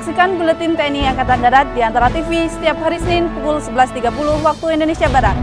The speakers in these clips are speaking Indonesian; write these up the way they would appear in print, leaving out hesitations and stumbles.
Saksikan Buletin TNI Angkatan Darat di Antara TV setiap hari Senin pukul 11.30 waktu Indonesia Barat.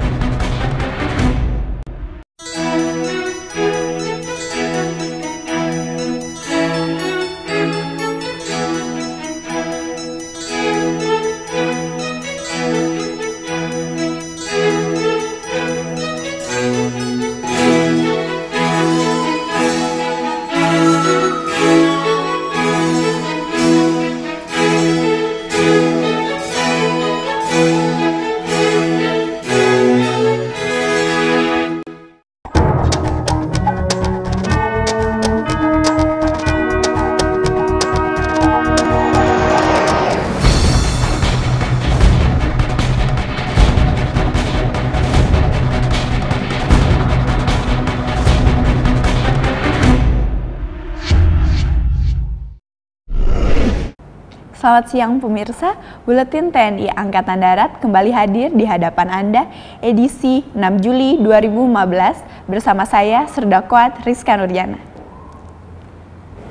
Selamat siang pemirsa, Buletin TNI Angkatan Darat kembali hadir di hadapan Anda edisi 6 Juli 2015 bersama saya Serdakwat Rizka Nurjana.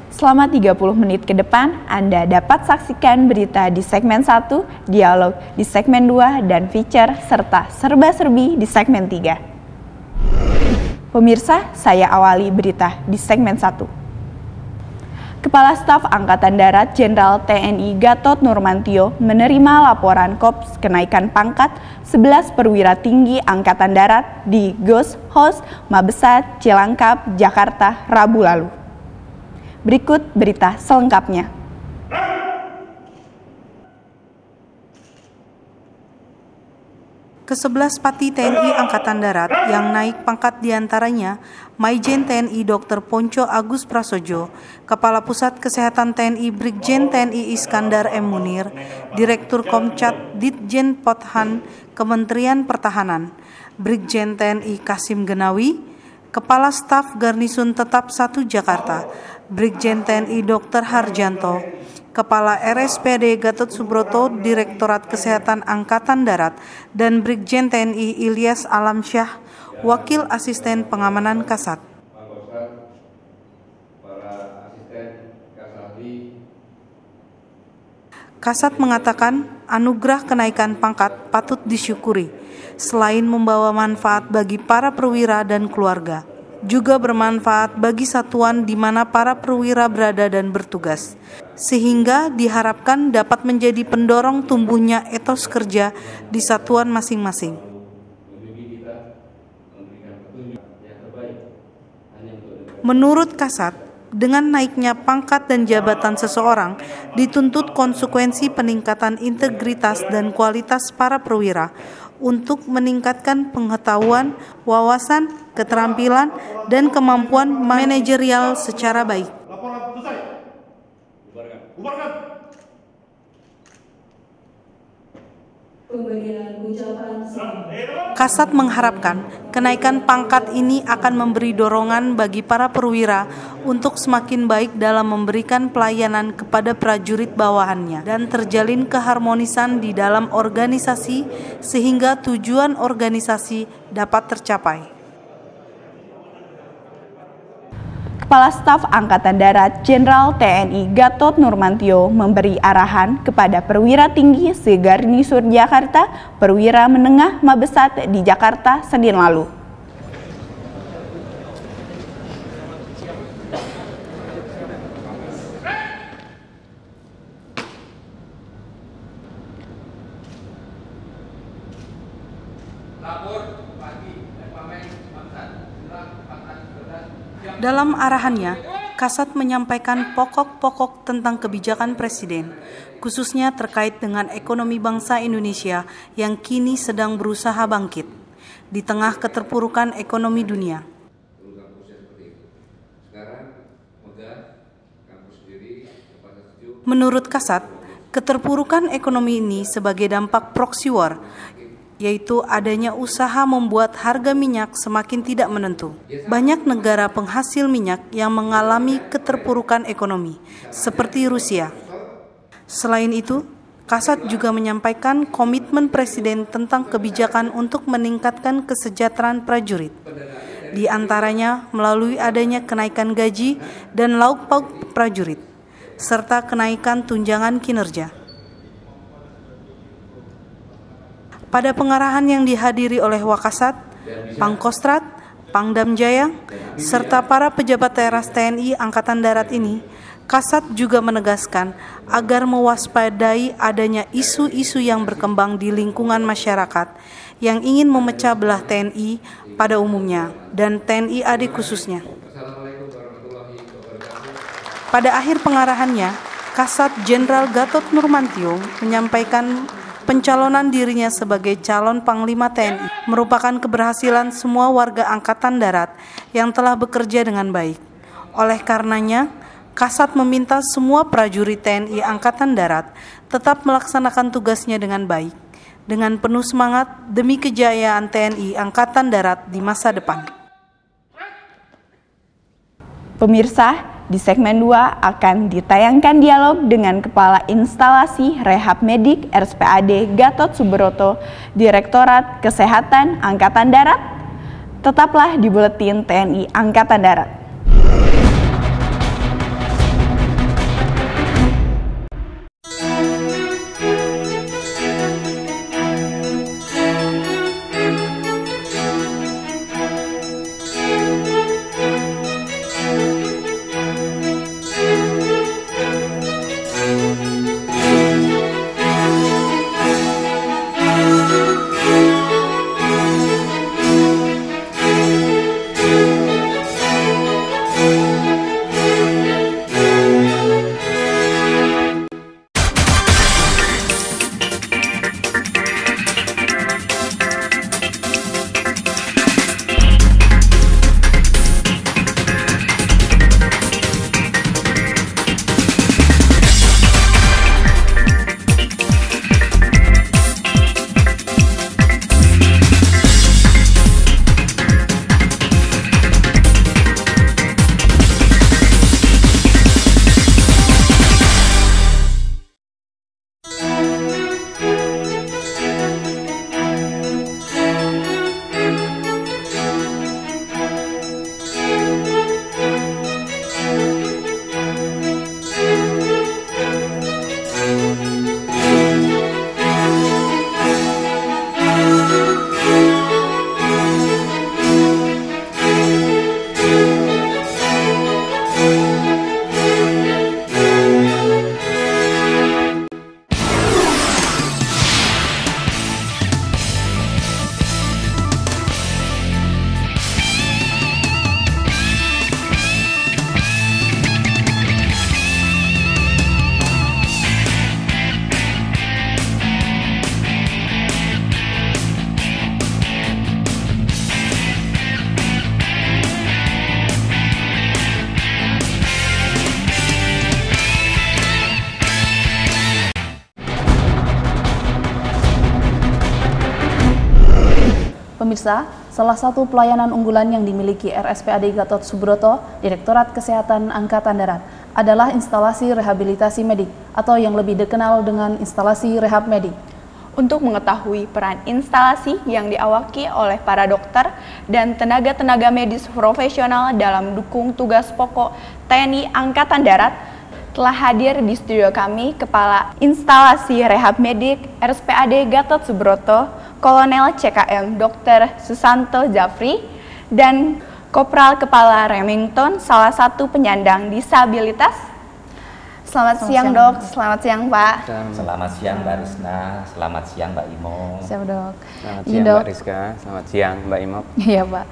Selama 30 menit ke depan, Anda dapat saksikan berita di segmen 1, dialog di segmen 2, dan feature serta serba-serbi di segmen 3. Pemirsa, saya awali berita di segmen 1. Kepala Staf Angkatan Darat Jenderal TNI Gatot Nurmantio menerima laporan Korps kenaikan pangkat 11 perwira tinggi Angkatan Darat di Ghost House Mabesat Cilangkap, Jakarta, Rabu lalu. Berikut berita selengkapnya. Ke-11 Pati TNI Angkatan Darat yang naik pangkat diantaranya Maijen TNI Dr. Ponco Agus Prasojo, Kepala Pusat Kesehatan TNI Brigjen TNI Iskandar M. Munir, Direktur Komcat Ditjen Pothan Kementerian Pertahanan, Brigjen TNI Kasim Genawi, Kepala Staf Garnisun Tetap 1 Jakarta, Brigjen TNI Dr. Harjanto, Kepala RSPD Gatot Subroto Direktorat Kesehatan Angkatan Darat, dan Brigjen TNI Ilyas Alamsyah, Wakil Asisten Pengamanan Kasat. Kasat mengatakan anugerah kenaikan pangkat patut disyukuri, selain membawa manfaat bagi para perwira dan keluarga, juga bermanfaat bagi satuan di mana para perwira berada dan bertugas, sehingga diharapkan dapat menjadi pendorong tumbuhnya etos kerja di satuan masing-masing. Menurut Kasat, dengan naiknya pangkat dan jabatan seseorang, dituntut konsekuensi peningkatan integritas dan kualitas para perwira untuk meningkatkan pengetahuan, wawasan, keterampilan, dan kemampuan manajerial secara baik. Kasat mengharapkan kenaikan pangkat ini akan memberi dorongan bagi para perwira untuk semakin baik dalam memberikan pelayanan kepada prajurit bawahannya dan terjalin keharmonisan di dalam organisasi sehingga tujuan organisasi dapat tercapai. Kepala Staf Angkatan Darat Jenderal TNI Gatot Nurmantio memberi arahan kepada perwira tinggi se-Garnisun Jakarta, perwira menengah Mabesat di Jakarta Senin lalu. Dalam arahannya, Kasat menyampaikan pokok-pokok tentang kebijakan Presiden, khususnya terkait dengan ekonomi bangsa Indonesia yang kini sedang berusaha bangkit di tengah keterpurukan ekonomi dunia. Menurut Kasat, keterpurukan ekonomi ini sebagai dampak proxy war, yaitu adanya usaha membuat harga minyak semakin tidak menentu. Banyak negara penghasil minyak yang mengalami keterpurukan ekonomi, seperti Rusia. Selain itu, Kasat juga menyampaikan komitmen Presiden tentang kebijakan untuk meningkatkan kesejahteraan prajurit, di antaranya melalui adanya kenaikan gaji dan lauk pauk prajurit, serta kenaikan tunjangan kinerja. Pada pengarahan yang dihadiri oleh Wakasat, Pangkostrat, Pangdam Jaya, serta para pejabat teras TNI Angkatan Darat ini, Kasat juga menegaskan agar mewaspadai adanya isu-isu yang berkembang di lingkungan masyarakat yang ingin memecah belah TNI pada umumnya dan TNI AD khususnya. Pada akhir pengarahannya, Kasat Jenderal Gatot Nurmantio menyampaikan pencalonan dirinya sebagai calon Panglima TNI merupakan keberhasilan semua warga Angkatan Darat yang telah bekerja dengan baik. Oleh karenanya, Kasat meminta semua prajurit TNI Angkatan Darat tetap melaksanakan tugasnya dengan baik, dengan penuh semangat demi kejayaan TNI Angkatan Darat di masa depan. Pemirsa, di segmen 2 akan ditayangkan dialog dengan Kepala Instalasi Rehab Medik RSPAD Gatot Subroto, Direktorat Kesehatan Angkatan Darat. Tetaplah di Buletin TNI Angkatan Darat. Pemirsa, salah satu pelayanan unggulan yang dimiliki RSPAD Gatot Subroto, Direktorat Kesehatan Angkatan Darat, adalah instalasi rehabilitasi medik atau yang lebih dikenal dengan instalasi rehab medik. Untuk mengetahui peran instalasi yang diawaki oleh para dokter dan tenaga-tenaga medis profesional dalam dukung tugas pokok TNI Angkatan Darat, telah hadir di studio kami Kepala Instalasi Rehab Medik RSPAD Gatot Subroto, Kolonel CKM Dr. Susanto Jafri, dan Kopral Kepala Remington, salah satu penyandang disabilitas. Selamat siang dok, selamat siang Pak. Selamat siang Mbak Rizna, selamat siang Mbak Imo. Siap dok. Selamat siang Mbak Rizka, selamat siang Mbak Imo. Iya Pak,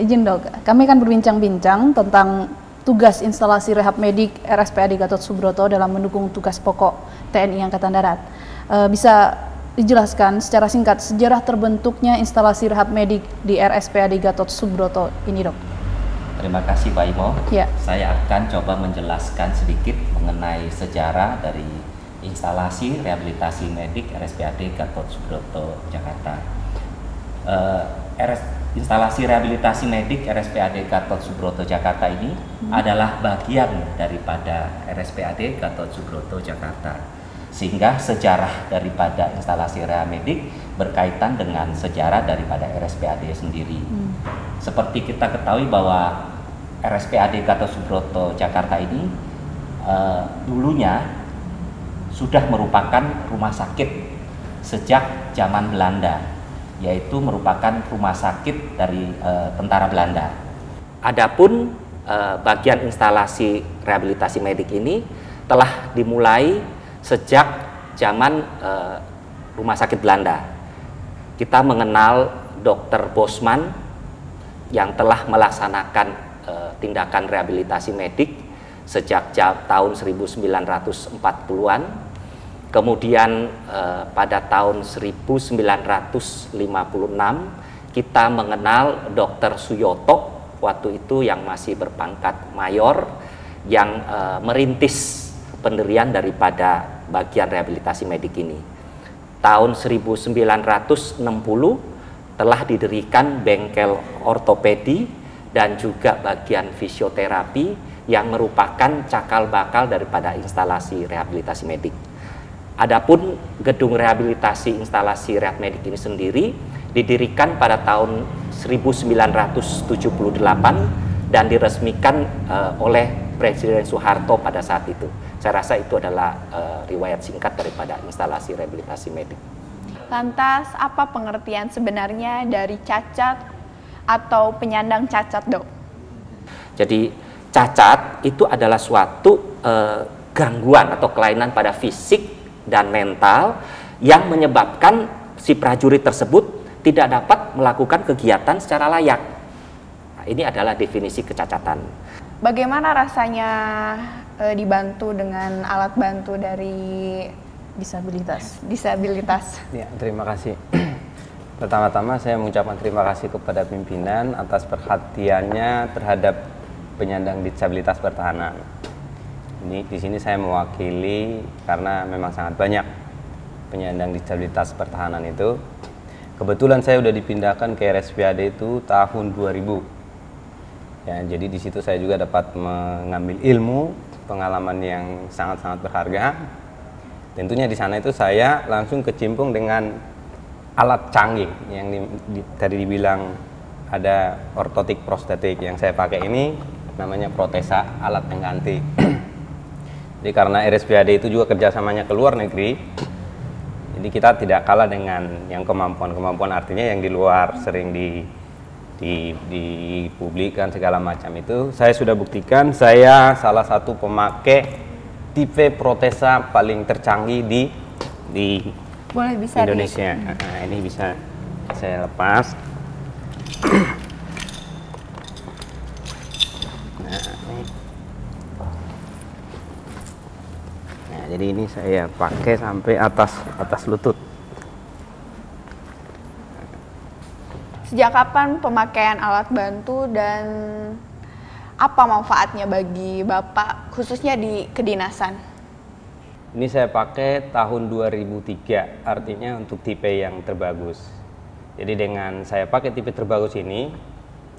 izin dok, kami akan berbincang-bincang tentang tugas instalasi rehab medik RSPAD Gatot Subroto dalam mendukung tugas pokok TNI Angkatan Darat. Bisa dijelaskan secara singkat sejarah terbentuknya instalasi rehab medik di RSPAD Gatot Subroto ini dok? Terima kasih Mbak Imo. Ya. Saya akan coba menjelaskan sedikit mengenai sejarah dari instalasi rehabilitasi medik RSPAD Gatot Subroto Jakarta. Instalasi rehabilitasi medik RSPAD Gatot Subroto Jakarta ini adalah bagian daripada RSPAD Gatot Subroto Jakarta. Sehingga sejarah daripada instalasi rehab medik berkaitan dengan sejarah daripada RSPAD sendiri. Seperti kita ketahui bahwa RSPAD Gatot Subroto Jakarta ini dulunya sudah merupakan rumah sakit sejak zaman Belanda, yaitu merupakan rumah sakit dari tentara Belanda. Adapun bagian instalasi rehabilitasi medik ini telah dimulai sejak zaman rumah sakit Belanda. Kita mengenal Dr. Bosman yang telah melaksanakan tindakan rehabilitasi medik sejak tahun 1940-an. Kemudian pada tahun 1956 kita mengenal Dr. Suyoto, waktu itu yang masih berpangkat mayor, yang merintis pendirian daripada bagian rehabilitasi medik ini. Tahun 1960 telah didirikan bengkel ortopedi dan juga bagian fisioterapi yang merupakan cakal bakal daripada instalasi rehabilitasi medik. Adapun gedung rehabilitasi instalasi rehab medik ini sendiri didirikan pada tahun 1978 dan diresmikan oleh Presiden Soeharto pada saat itu. Saya rasa itu adalah riwayat singkat daripada instalasi rehabilitasi medik. Lantas, apa pengertian sebenarnya dari cacat atau penyandang cacat, Dok? Jadi, cacat itu adalah suatu gangguan atau kelainan pada fisik dan mental yang menyebabkan si prajurit tersebut tidak dapat melakukan kegiatan secara layak. Nah, ini adalah definisi kecacatan. Bagaimana rasanya dibantu dengan alat bantu dari disabilitas? Ya, terima kasih. Pertama-tama saya mengucapkan terima kasih kepada pimpinan atas perhatiannya terhadap penyandang disabilitas pertahanan. Di sini saya mewakili karena memang sangat banyak penyandang disabilitas pertahanan itu. Kebetulan saya sudah dipindahkan ke RSPAD itu tahun 2000. Ya, jadi di situ saya juga dapat mengambil ilmu, pengalaman yang sangat-sangat berharga. Tentunya di sana itu saya langsung kecimpung dengan alat canggih yang tadi dibilang ada ortotik prostetik. Yang saya pakai ini namanya protesa alat pengganti. Jadi karena RSPAD itu juga kerjasamanya ke luar negeri, jadi kita tidak kalah dengan yang kemampuan artinya yang di luar sering dipublikkan segala macam itu. Saya sudah buktikan saya salah satu pemakai tipe protesa paling tercanggih di Indonesia. Nah, ini bisa saya lepas. Jadi ini saya pakai sampai atas lutut. Sejak kapan pemakaian alat bantu dan apa manfaatnya bagi Bapak khususnya di kedinasan? Ini saya pakai tahun 2003, artinya untuk tipe yang terbagus. Jadi dengan saya pakai tipe terbagus ini,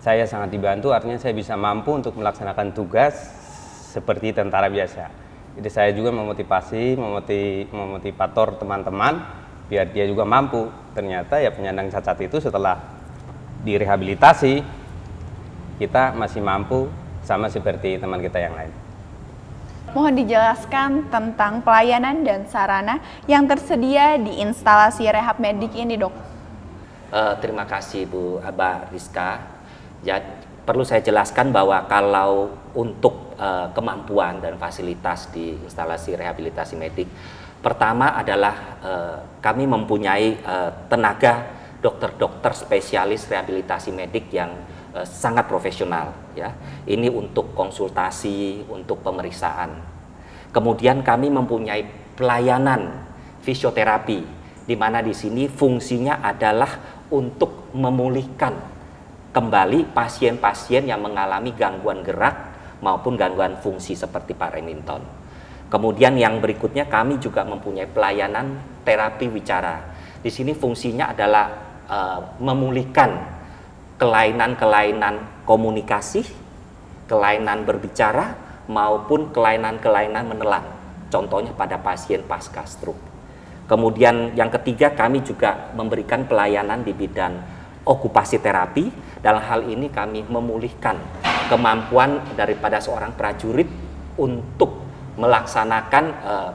saya sangat dibantu, artinya saya bisa mampu untuk melaksanakan tugas seperti tentara biasa. Jadi saya juga memotivator teman-teman biar dia juga mampu. Ternyata ya penyandang cacat itu setelah direhabilitasi kita masih mampu sama seperti teman kita yang lain. Mohon dijelaskan tentang pelayanan dan sarana yang tersedia di instalasi rehab medik ini, Dok. Terima kasih Bu Aba Rizka. Ya, perlu saya jelaskan bahwa kalau untuk kemampuan dan fasilitas di instalasi rehabilitasi medik, pertama adalah kami mempunyai tenaga dokter-dokter spesialis rehabilitasi medik yang sangat profesional, ya. Ini untuk konsultasi, untuk pemeriksaan. Kemudian kami mempunyai pelayanan fisioterapi, di mana di sini fungsinya adalah untuk memulihkan kembali pasien-pasien yang mengalami gangguan gerak maupun gangguan fungsi seperti Parkinson. Kemudian yang berikutnya kami juga mempunyai pelayanan terapi wicara. Di sini fungsinya adalah memulihkan kelainan-kelainan komunikasi, kelainan berbicara maupun kelainan-kelainan menelan. Contohnya pada pasien pasca stroke. Kemudian yang ketiga kami juga memberikan pelayanan di bidang okupasi terapi. Dalam hal ini kami memulihkan kemampuan daripada seorang prajurit untuk melaksanakan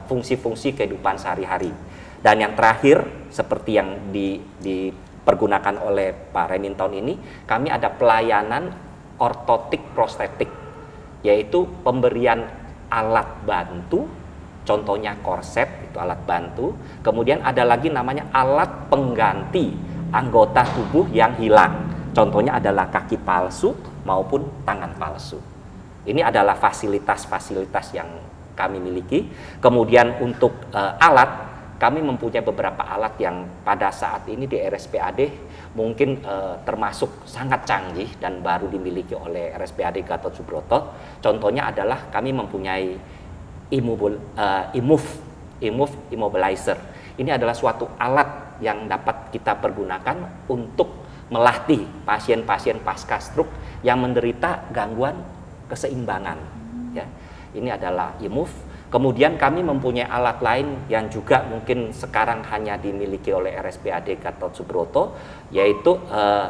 fungsi-fungsi kehidupan sehari-hari. Dan yang terakhir, seperti yang dipergunakan oleh Pak Remington ini, kami ada pelayanan ortotik prostetik, yaitu pemberian alat bantu, contohnya korset, itu alat bantu. Kemudian ada lagi namanya alat pengganti anggota tubuh yang hilang, contohnya adalah kaki palsu maupun tangan palsu. Ini adalah fasilitas-fasilitas yang kami miliki. Kemudian untuk alat, kami mempunyai beberapa alat yang pada saat ini di RSPAD mungkin termasuk sangat canggih dan baru dimiliki oleh RSPAD Gatot Subroto. Contohnya adalah kami mempunyai immobilizer. Ini adalah suatu alat yang dapat kita pergunakan untuk melatih pasien-pasien pasca stroke yang menderita gangguan keseimbangan. Ya, ini adalah IMUF. Kemudian kami mempunyai alat lain yang juga mungkin sekarang hanya dimiliki oleh RSPAD Gatot Subroto, yaitu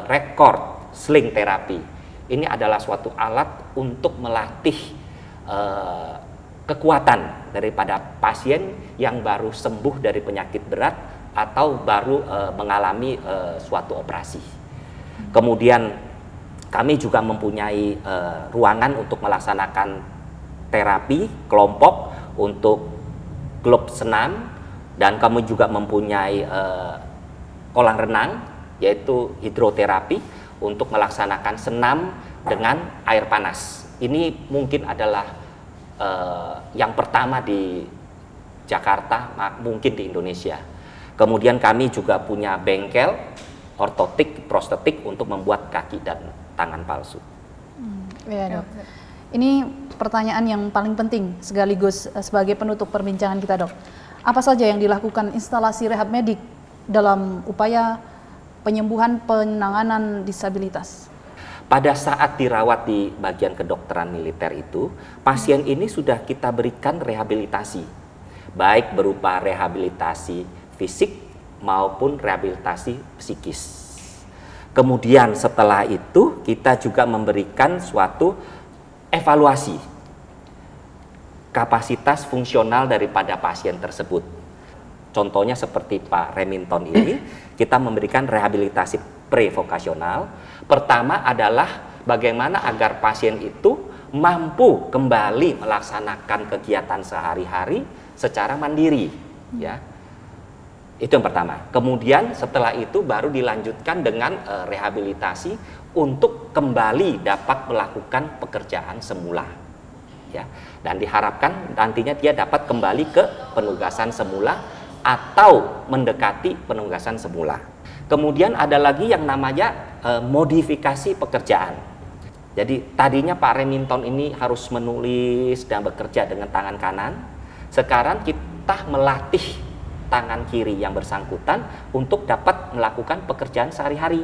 record sling terapi. Ini adalah suatu alat untuk melatih kekuatan daripada pasien yang baru sembuh dari penyakit berat atau baru mengalami suatu operasi. Kemudian kami juga mempunyai ruangan untuk melaksanakan terapi kelompok untuk klub senam, dan kami juga mempunyai kolam renang, yaitu hidroterapi untuk melaksanakan senam dengan air panas. Ini mungkin adalah yang pertama di Jakarta, mungkin di Indonesia. Kemudian kami juga punya bengkel ortotik, prostetik untuk membuat kaki dan tangan palsu. Iya, Dok. Ini pertanyaan yang paling penting sekaligus sebagai penutup perbincangan kita, Dok. Apa saja yang dilakukan instalasi rehab medik dalam upaya penyembuhan penanganan disabilitas? Pada saat dirawat di bagian kedokteran militer itu, pasien ini sudah kita berikan rehabilitasi, baik berupa rehabilitasi fisik maupun rehabilitasi psikis. Kemudian setelah itu kita juga memberikan suatu evaluasi kapasitas fungsional daripada pasien tersebut. Contohnya seperti Pak Remington ini, kita memberikan rehabilitasi pre-vokasional. Pertama adalah bagaimana agar pasien itu mampu kembali melaksanakan kegiatan sehari-hari secara mandiri, ya. Itu yang pertama. Kemudian setelah itu baru dilanjutkan dengan rehabilitasi untuk kembali dapat melakukan pekerjaan semula, ya. Dan diharapkan nantinya dia dapat kembali ke penugasan semula atau mendekati penugasan semula. Kemudian ada lagi yang namanya modifikasi pekerjaan. Jadi tadinya Pak Remington ini harus menulis dan bekerja dengan tangan kanan. Sekarang kita melatih tangan kiri yang bersangkutan untuk dapat melakukan pekerjaan sehari-hari.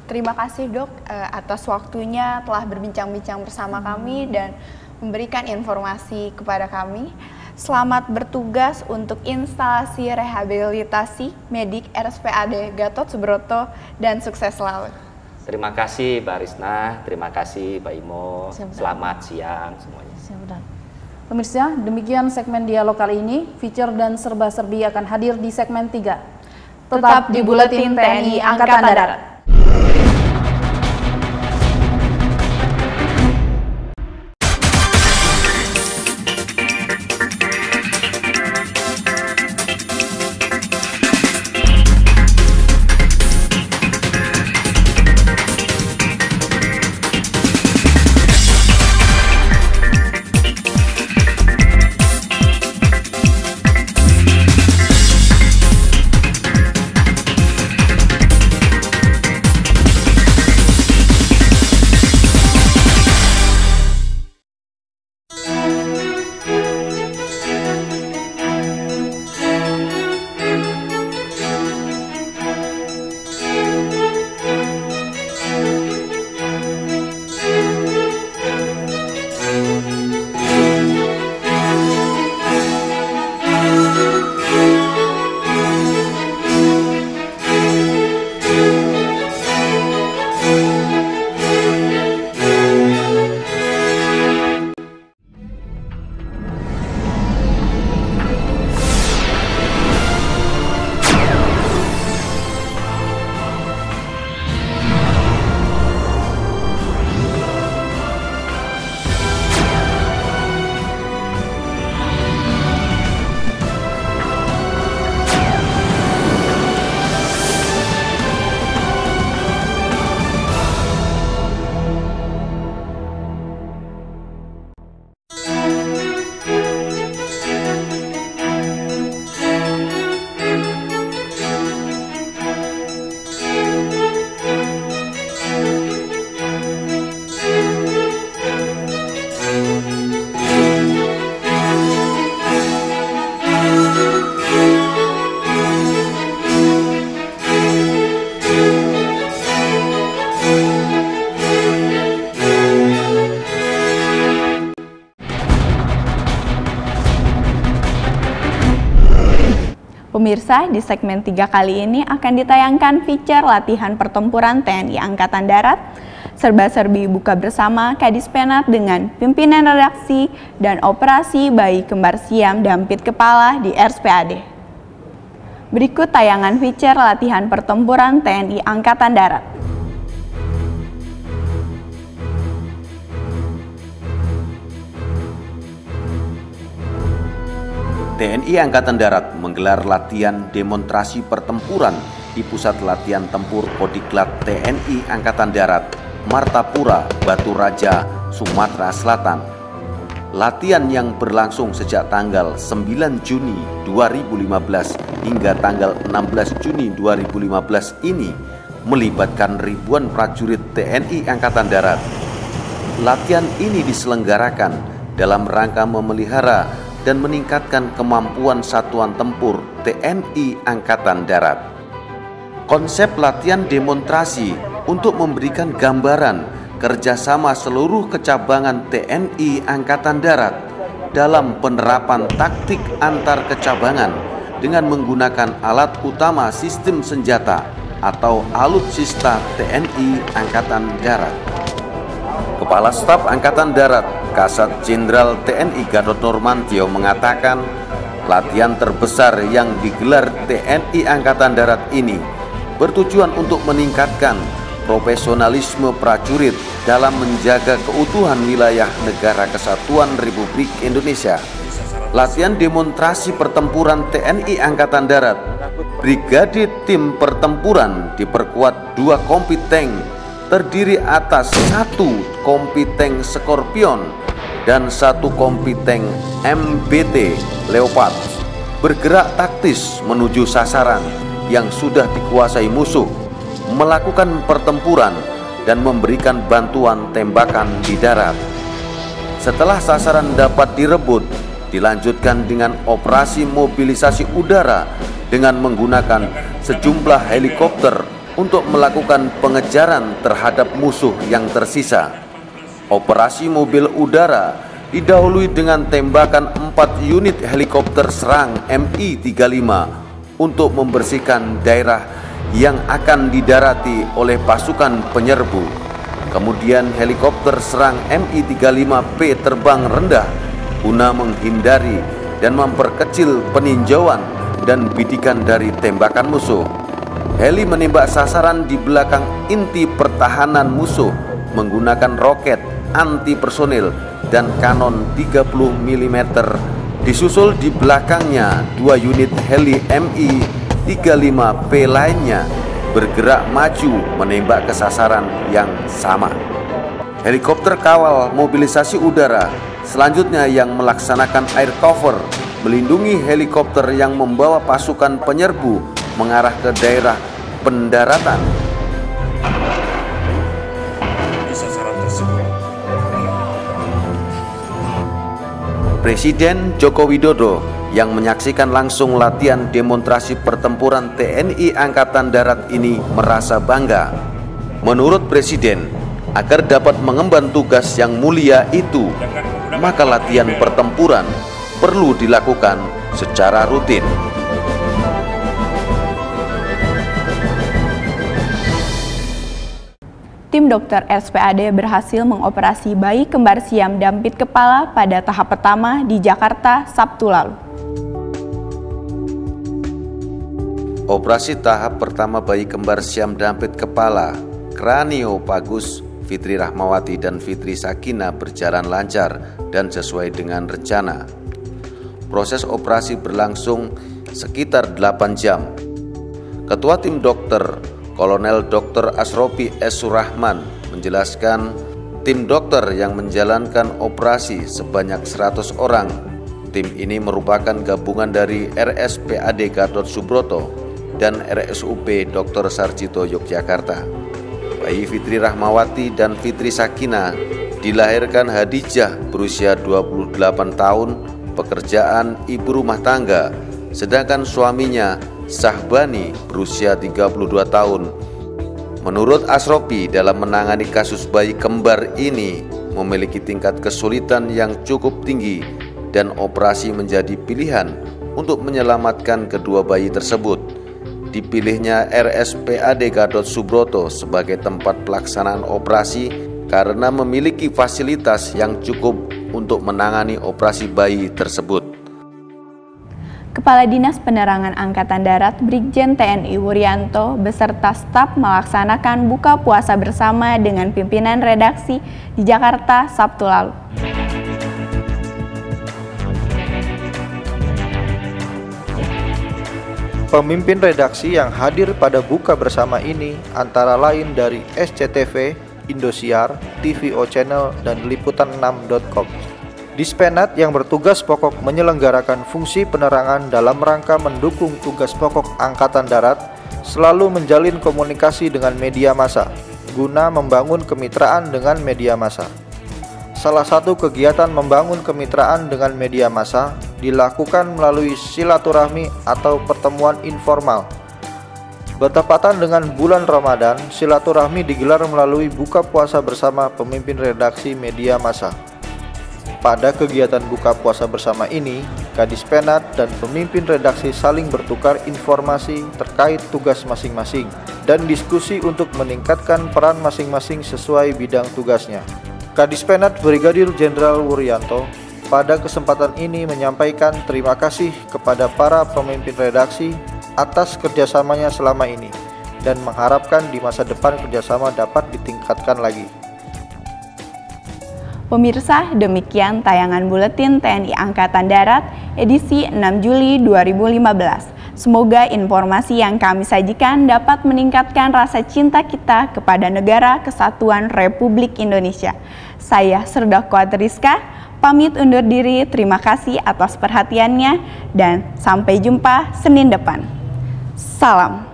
Terima kasih, Dok, atas waktunya telah berbincang-bincang bersama kami dan memberikan informasi kepada kami. Selamat bertugas untuk instalasi rehabilitasi medik RSPAD Gatot Subroto dan sukses selalu. Terima kasih Mbak Risna, terima kasih Mbak Imo. Selamat siang semuanya. Pemirsa, demikian segmen dialog kali ini. Feature dan serba-serbi akan hadir di segmen 3. Tetap di Buletin TNI Angkatan Darat. Pemirsa, di segmen 3 kali ini akan ditayangkan feature latihan pertempuran TNI Angkatan Darat, serba-serbi buka bersama Kadis Penat dengan pimpinan redaksi, dan operasi bayi kembar siam dampit kepala di RSPAD. Berikut tayangan feature latihan pertempuran TNI Angkatan Darat. TNI Angkatan Darat menggelar latihan demonstrasi pertempuran di Pusat Latihan Tempur Kodiklat TNI Angkatan Darat, Martapura, Batu Raja, Sumatera Selatan. Latihan yang berlangsung sejak tanggal 9 Juni 2015 hingga tanggal 16 Juni 2015 ini melibatkan ribuan prajurit TNI Angkatan Darat. Latihan ini diselenggarakan dalam rangka memelihara dan meningkatkan kemampuan satuan tempur TNI Angkatan Darat. Konsep latihan demonstrasi untuk memberikan gambaran kerjasama seluruh kecabangan TNI Angkatan Darat dalam penerapan taktik antar kecabangan dengan menggunakan alat utama sistem senjata atau alutsista TNI Angkatan Darat. Kepala Staf Angkatan Darat Kasat Jenderal TNI Gatot Nurmantio mengatakan latihan terbesar yang digelar TNI Angkatan Darat ini bertujuan untuk meningkatkan profesionalisme prajurit dalam menjaga keutuhan wilayah Negara Kesatuan Republik Indonesia. Latihan demonstrasi pertempuran TNI Angkatan Darat, Brigade Tim Pertempuran diperkuat 2 kompi tank terdiri atas 1 kompi tank Scorpion dan 1 kompi tank MBT Leopard bergerak taktis menuju sasaran yang sudah dikuasai musuh, melakukan pertempuran dan memberikan bantuan tembakan di darat. Setelah sasaran dapat direbut, dilanjutkan dengan operasi mobilisasi udara dengan menggunakan sejumlah helikopter untuk melakukan pengejaran terhadap musuh yang tersisa. Operasi mobil udara didahului dengan tembakan 4 unit helikopter serang Mi-35 untuk membersihkan daerah yang akan didarati oleh pasukan penyerbu. Kemudian helikopter serang Mi-35P terbang rendah guna menghindari dan memperkecil peninjauan dan bidikan dari tembakan musuh. Heli menembak sasaran di belakang inti pertahanan musuh menggunakan roket anti personil dan kanon 30 mm. Disusul di belakangnya 2 unit heli Mi-35P lainnya bergerak maju menembak ke sasaran yang sama. Helikopter kawal mobilisasi udara selanjutnya yang melaksanakan air cover melindungi helikopter yang membawa pasukan penyerbu mengarah ke daerah pendaratan. Presiden Joko Widodo yang menyaksikan langsung latihan demonstrasi pertempuran TNI Angkatan Darat ini merasa bangga. Menurut Presiden, agar dapat mengemban tugas yang mulia itu, maka latihan pertempuran perlu dilakukan secara rutin. Tim dokter RSPAD berhasil mengoperasi bayi kembar siam dampit kepala pada tahap pertama di Jakarta Sabtu lalu. Operasi tahap pertama bayi kembar siam dampit kepala, Kraniopagus, Fitri Rahmawati dan Fitri Sakinah berjalan lancar dan sesuai dengan rencana. Proses operasi berlangsung sekitar 8 jam. Ketua tim dokter Kolonel Dr. Asropi S. Surahman menjelaskan tim dokter yang menjalankan operasi sebanyak 100 orang. Tim ini merupakan gabungan dari RSPAD Gatot Subroto dan RSUP Dr. Sarjito Yogyakarta. Bayi Fitri Rahmawati dan Fitri Sakinah dilahirkan Hadijah berusia 28 tahun, pekerjaan ibu rumah tangga, sedangkan suaminya Sahbani berusia 32 tahun. Menurut Asropi, dalam menangani kasus bayi kembar ini memiliki tingkat kesulitan yang cukup tinggi dan operasi menjadi pilihan untuk menyelamatkan kedua bayi tersebut. Dipilihnya RSPAD Gatot Subroto sebagai tempat pelaksanaan operasi karena memiliki fasilitas yang cukup untuk menangani operasi bayi tersebut. Kepala Dinas Penerangan Angkatan Darat Brigjen TNI Wuryanto beserta staf melaksanakan buka puasa bersama dengan pimpinan redaksi di Jakarta Sabtu lalu. Pemimpin redaksi yang hadir pada buka bersama ini antara lain dari SCTV, Indosiar, TVO Channel, dan Liputan6.com. Dispenat yang bertugas pokok menyelenggarakan fungsi penerangan dalam rangka mendukung tugas pokok Angkatan Darat selalu menjalin komunikasi dengan media massa guna membangun kemitraan dengan media massa. Salah satu kegiatan membangun kemitraan dengan media massa dilakukan melalui silaturahmi atau pertemuan informal. Bertepatan dengan bulan Ramadan, silaturahmi digelar melalui buka puasa bersama pemimpin redaksi media massa. Pada kegiatan buka puasa bersama ini, Kadispenat dan pemimpin redaksi saling bertukar informasi terkait tugas masing-masing dan diskusi untuk meningkatkan peran masing-masing sesuai bidang tugasnya. Kadispenat Brigadir Jenderal Wuryanto pada kesempatan ini menyampaikan terima kasih kepada para pemimpin redaksi atas kerjasamanya selama ini dan mengharapkan di masa depan kerjasama dapat ditingkatkan lagi. Pemirsa, demikian tayangan Buletin TNI Angkatan Darat edisi 6 Juli 2015. Semoga informasi yang kami sajikan dapat meningkatkan rasa cinta kita kepada Negara Kesatuan Republik Indonesia. Saya Serdako Rizka, pamit undur diri, terima kasih atas perhatiannya, dan sampai jumpa Senin depan. Salam.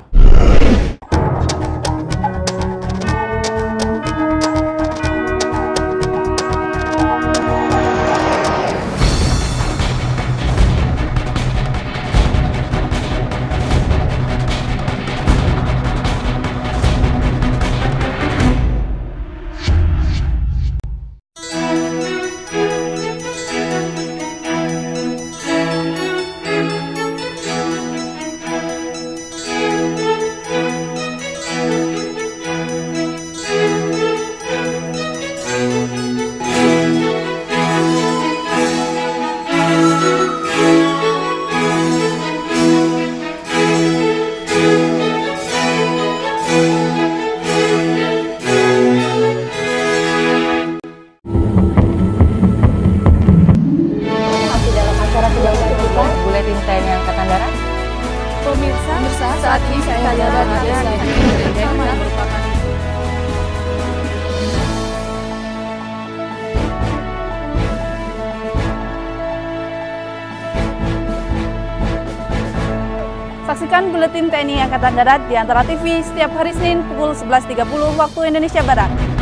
Buletin TNI Angkatan Darat. Pemirsa, saat ini saya berada di desa merupakan Saksikan Buletin TNI Angkatan Darat di Antara TV setiap hari Senin pukul 11.30 waktu Indonesia Barat.